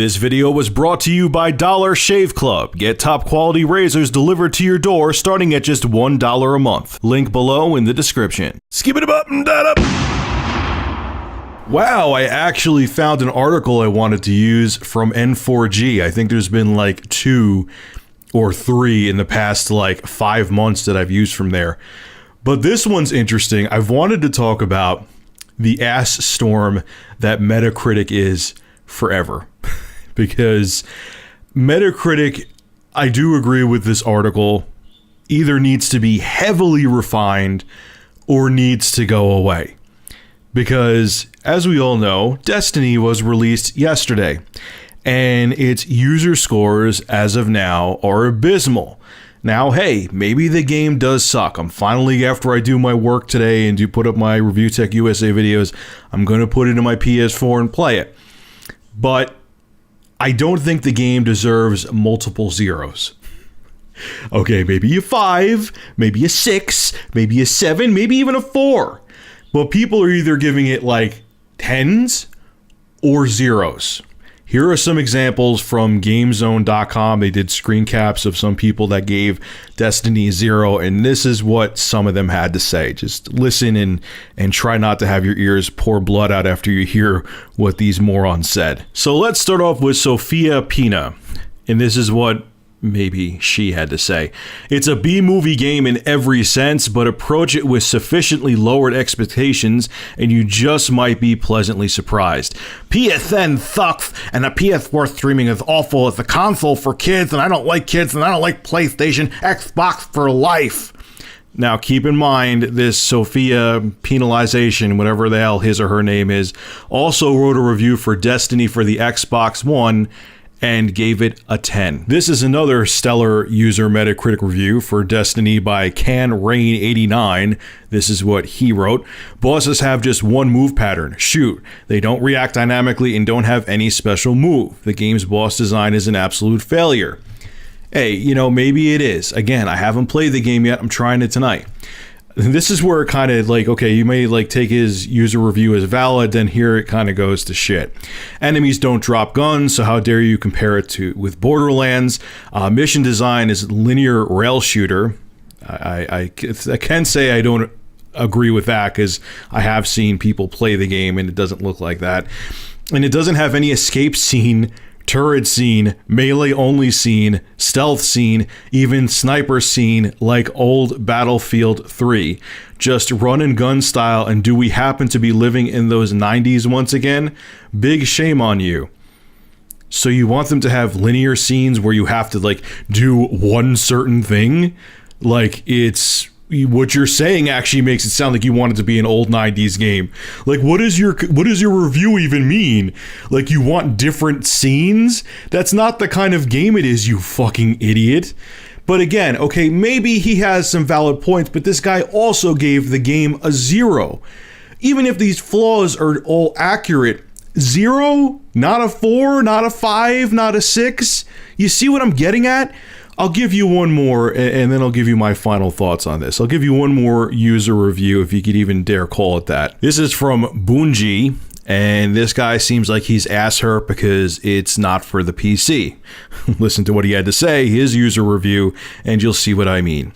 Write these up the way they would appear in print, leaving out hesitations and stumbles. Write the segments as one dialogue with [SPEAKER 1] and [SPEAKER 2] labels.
[SPEAKER 1] This video was brought to you by Dollar Shave Club. Get top quality razors delivered to your door starting at just $1 a month. Link below in the description. Skip it up and that up. Wow, I actually found an article I wanted to use from N4G. I think there's been like 2 or 3 in the past like 5 months that I've used from there. But this one's interesting. I've wanted to talk about the ass storm that Metacritic is forever. Because Metacritic, I do agree with this article, either needs to be heavily refined or needs to go away. Because, as we all know, Destiny was released yesterday, and its user scores, as of now, are abysmal. Now, hey, maybe the game does suck. I'm finally, after I do my work today and do put up my Review Tech USA videos, I'm going to put it in my PS4 and play it. But I don't think the game deserves multiple zeros. Okay, maybe a 5, maybe a 6, maybe a 7, maybe even a 4. But people are either giving it like 10s or zeros. Here are some examples from GameZone.com. They did screen caps of some people that gave Destiny 0, and this is what some of them had to say. Just listen and try not to have your ears pour blood out after you hear what these morons said. So let's start off with Sophia Pina, and this is what maybe she had to say. It's a B-movie game in every sense, but approach it with sufficiently lowered expectations and you just might be pleasantly surprised. PSN sucks and the PS4 streaming is awful. It's a console for kids and I don't like kids and I don't like PlayStation. Xbox for life. Now keep in mind this Sophia Penalization, whatever the hell his or her name is, also wrote a review for Destiny for the Xbox One and gave it a 10. This is another stellar user Metacritic review for Destiny by CanRain89. This is what he wrote. Bosses have just one move pattern, shoot. They don't react dynamically and don't have any special move. The game's boss design is an absolute failure. Hey, you know, maybe it is. Again, I haven't played the game yet. I'm trying it tonight. This is where it kind of like, okay, you may like take his user review as valid, then here it kind of goes to shit. Enemies don't drop guns, so how dare you compare it to with Borderlands. Mission design is linear rail shooter. I can say I don't agree with that because I have seen people play the game and it doesn't look like that. And it doesn't have any escape scene, turret scene, melee only scene, stealth scene, even sniper scene like old Battlefield 3. Just run and gun style, and do we happen to be living in those 90s once again? Big shame on you. So you want them to have linear scenes where you have to like do one certain thing? Like it's... What you're saying actually makes it sound like you want it to be an old 90s game. Like, what does your review even mean? Like, you want different scenes? That's not the kind of game it is, you fucking idiot. But again, okay, maybe he has some valid points, but this guy also gave the game a 0. Even if these flaws are all accurate, 0? Not a 4, not a 5, not a 6? You see what I'm getting at? I'll give you one more, and then I'll give you my final thoughts on this. I'll give you one more user review, if you could even dare call it that. This is from Bungie, and this guy seems like he's ass hurt because it's not for the PC. Listen to what he had to say, his user review, and you'll see what I mean.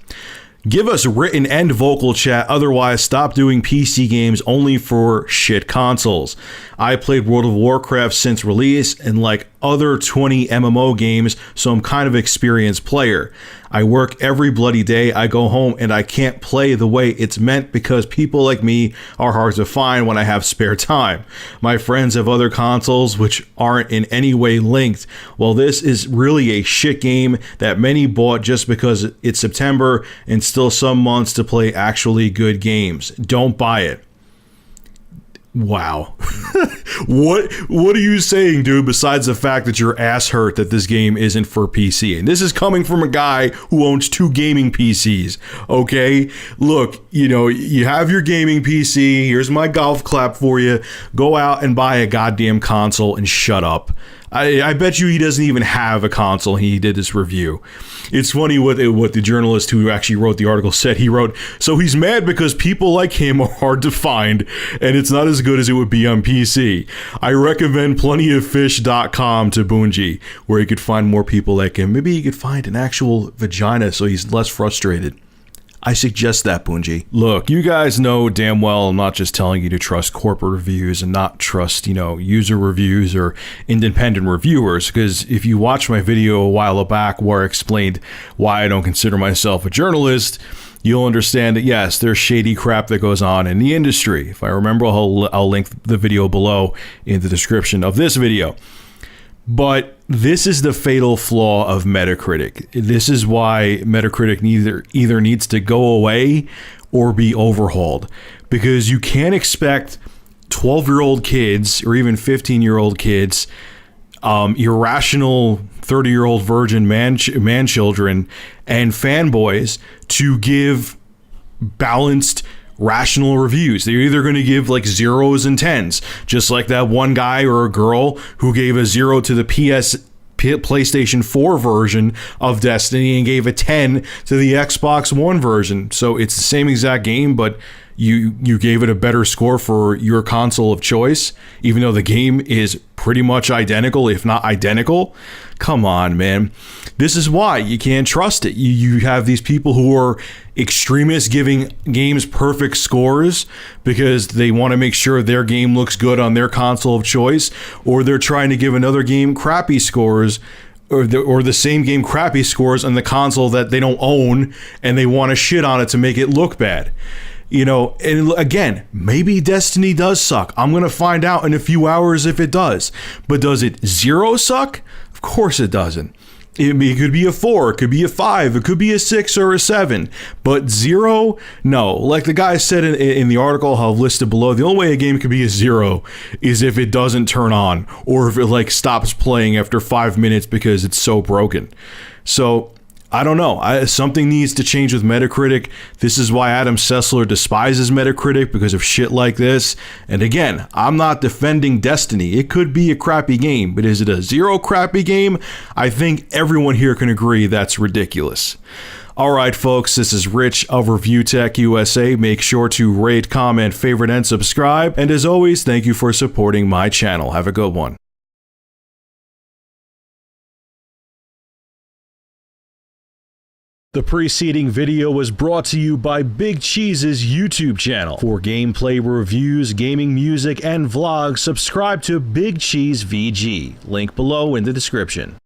[SPEAKER 1] Give us written and vocal chat, otherwise stop doing PC games only for shit consoles. I played World of Warcraft since release and like other 20 MMO games, so I'm kind of an experienced player. I work every bloody day, I go home and I can't play the way it's meant because people like me are hard to find when I have spare time. My friends have other consoles which aren't in any way linked. Well, this is really a shit game that many bought just because it's September and still some months to play actually good games. Don't buy it. Wow. What are you saying, dude, besides the fact that your ass hurt that this game isn't for PC? And this is coming from a guy who owns 2 gaming PCs, okay? Look, you know, you have your gaming PC. Here's my golf clap for you. Go out and buy a goddamn console and shut up. I bet you he doesn't even have a console. He did this review. It's funny what the journalist who actually wrote the article said. He wrote, so he's mad because people like him are hard to find and it's not as good as it would be on PC. I recommend plentyoffish.com to Bungie, where he could find more people like him. Maybe he could find an actual vagina so he's less frustrated. I suggest that, Bungie. Look, you guys know damn well I'm not just telling you to trust corporate reviews and not trust, user reviews or independent reviewers, because if you watch my video a while back where I explained why I don't consider myself a journalist, you'll understand that, yes, there's shady crap that goes on in the industry. If I remember, I'll link the video below in the description of this video. But this is the fatal flaw of Metacritic. This is why Metacritic either needs to go away or be overhauled. Because you can't expect 12-year-old kids or even 15-year-old kids, irrational 30-year-old virgin man children and fanboys to give balanced, rational reviews. They're either going to give like 0s and 10s, just like that one guy or a girl who gave a 0 to the PlayStation 4 version of Destiny and gave a 10 to the Xbox One version. So it's the same exact game, but you gave it a better score for your console of choice, even though the game is pretty much identical, if not identical. Come on, man. This is why you can't trust it. You have these people who are extremists giving games perfect scores because they want to make sure their game looks good on their console of choice, or they're trying to give another game crappy scores, or the same game crappy scores on the console that they don't own, and they want to shit on it to make it look bad. And again, maybe Destiny does suck. I'm going to find out in a few hours if it does. But does it 0 suck? Of course it doesn't. It could be a 4, it could be a 5, it could be a 6 or a 7. But 0? No. Like the guy said in the article I'll listed below, the only way a game could be a 0 is if it doesn't turn on, or if it stops playing after 5 minutes because it's so broken. So I don't know. Something needs to change with Metacritic. This is why Adam Sessler despises Metacritic, because of shit like this. And again, I'm not defending Destiny. It could be a crappy game, but is it a 0 crappy game? I think everyone here can agree that's ridiculous. All right, folks, this is Rich of Review Tech USA. Make sure to rate, comment, favorite, and subscribe. And as always, thank you for supporting my channel. Have a good one. The preceding video was brought to you by Big Cheese's YouTube channel. For gameplay reviews, gaming music, and vlogs, subscribe to Big Cheese VG. Link below in the description.